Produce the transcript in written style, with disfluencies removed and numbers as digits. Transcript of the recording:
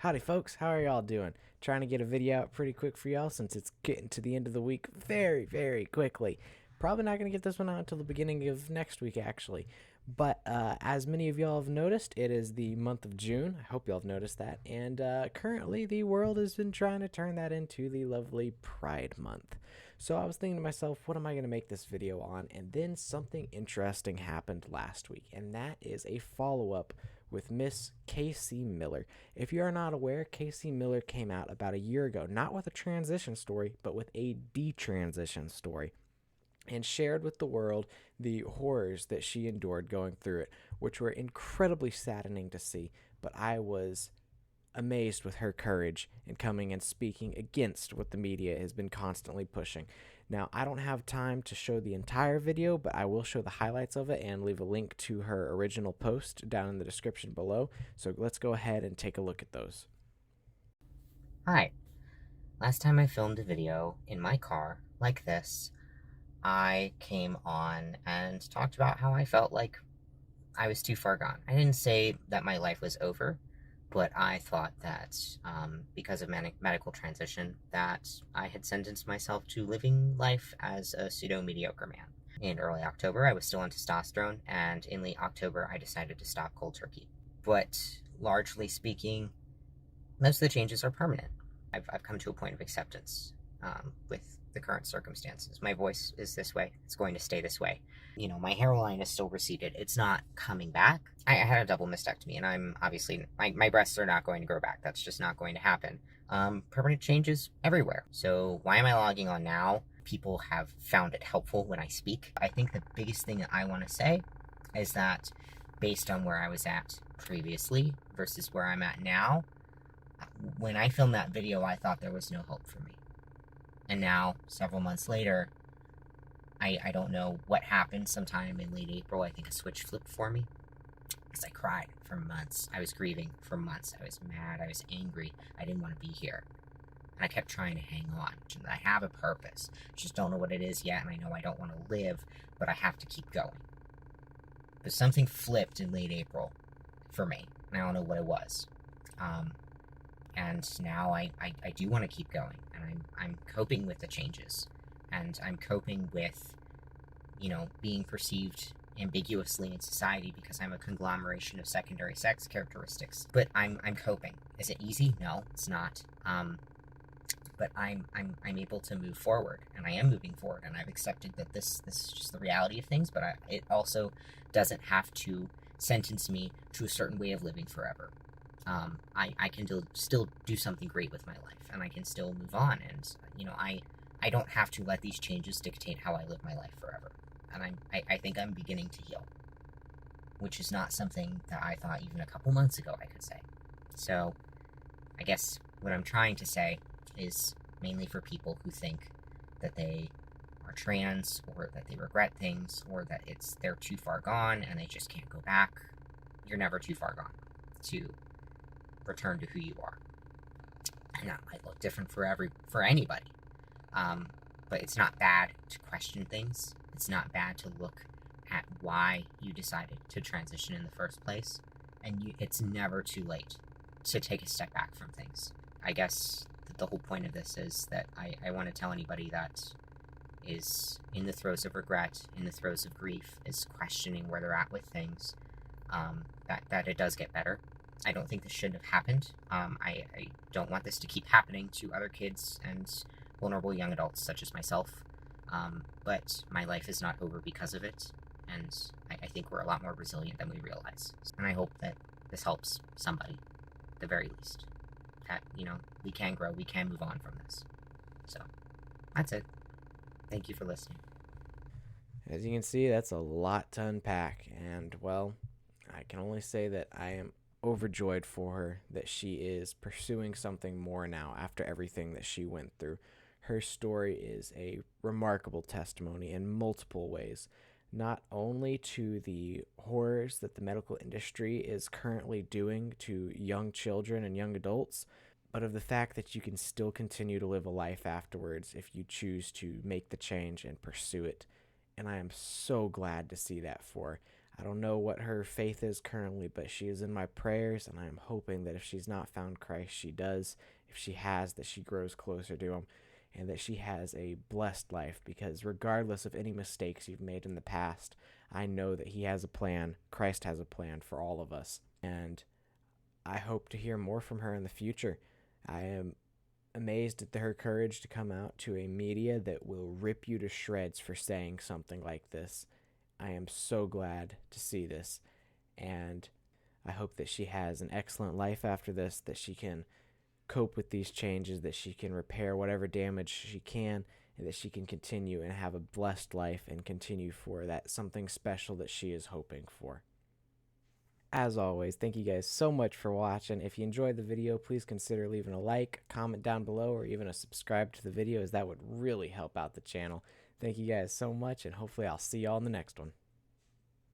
Howdy folks, how are y'all doing? Trying to get a video out pretty quick for y'all since it's getting to the end of the week very quickly. Probably not going to get this one out until the beginning of next week actually. But as many of y'all have noticed, it is the month of June. I hope y'all have noticed that. And currently the world has been trying to turn that into the lovely Pride Month. So I was thinking to myself, what am I going to make this video on? And then something interesting happened last week, and that is a follow-up with Miss Casey Miller. If you are not aware, Casey Miller came out about a year ago, not with a transition story, but with a detransition story, and shared with the world the horrors that she endured going through it, which were incredibly saddening to see. But I was amazed with her courage in coming and speaking against what the media has been constantly pushing. Now, I don't have time to show the entire video, but I will show the highlights of it and leave a link to her original post down in the description below. So let's go ahead and take a look at those. Hi. Last time I filmed a video in my car like this, I came on and talked about how I felt like I was too far gone. I didn't say that my life was over, but I thought that because of medical transition, that I had sentenced myself to living life as a pseudo-mediocre man. In early October, I was still on testosterone, and in late October, I decided to stop cold turkey. But largely speaking, most of the changes are permanent. I've come to a point of acceptance with the current circumstances. My voice is this way. It's going to stay this way. You know, my hairline is still receded. It's not coming back. I had a double mastectomy, and I'm obviously, my breasts are not going to grow back. That's just not going to happen. Permanent changes everywhere. So why am I logging on now? People have found it helpful when I speak. I think the biggest thing that I want to say is that based on where I was at previously versus where I'm at now, when I filmed that video, I thought there was no hope for me. And now, several months later, I don't know what happened. Sometime in late April, I think a switch flipped for me. Because I cried for months. I was grieving for months. I was mad. I was angry. I didn't want to be here. And I kept trying to hang on. I have a purpose. Just don't know what it is yet, and I know I don't want to live, but I have to keep going. But something flipped in late April for me, and I don't know what it was. And now I do want to keep going, and I'm coping with the changes, and I'm coping with, you know, being perceived ambiguously in society because I'm a conglomeration of secondary sex characteristics. But I'm coping. Is it easy? No, it's not. But I'm able to move forward, and I am moving forward, and I've accepted that this is just the reality of things. But it also doesn't have to sentence me to a certain way of living forever. I can still do something great with my life, and I can still move on, and, you know, I don't have to let these changes dictate how I live my life forever, and I think I'm beginning to heal, which is not something that I thought even a couple months ago I could say. So, I guess what I'm trying to say is mainly for people who think that they are trans, or that they regret things, or that they're too far gone and they just can't go back. You're never too far gone to return to who you are. And that might look different for anybody. But it's not bad to question things. It's not bad to look at why you decided to transition in the first place. And it's never too late to take a step back from things. I guess the whole point of this is that I want to tell anybody that is in the throes of regret, in the throes of grief, is questioning where they're at with things, that it does get better. I don't think this should have happened. I don't want this to keep happening to other kids and vulnerable young adults such as myself. But my life is not over because of it, and I think we're a lot more resilient than we realize. And I hope that this helps somebody, at the very least. That, you know, we can grow, we can move on from this. So, that's it. Thank you for listening. As you can see, that's a lot to unpack, and well, I can only say that I am overjoyed for her that she is pursuing something more now after everything that she went through. Her story is a remarkable testimony in multiple ways, not only to the horrors that the medical industry is currently doing to young children and young adults, but of the fact that you can still continue to live a life afterwards if you choose to make the change and pursue it. And I am so glad to see that for her. I don't know what her faith is currently, but she is in my prayers, and I am hoping that if she's not found Christ, she does. If she has, that she grows closer to him, and that she has a blessed life, because regardless of any mistakes you've made in the past, I know that He has a plan. Christ has a plan for all of us, and I hope to hear more from her in the future. I am amazed at her courage to come out to a media that will rip you to shreds for saying something like this. I am so glad to see this, and I hope that she has an excellent life after this, that she can cope with these changes, that she can repair whatever damage she can, and that she can continue and have a blessed life and continue for that something special that she is hoping for. As always, thank you guys so much for watching. If you enjoyed the video, please consider leaving a like, comment down below, or even a subscribe to the video, as that would really help out the channel. Thank you guys so much, and hopefully I'll see y'all in the next one.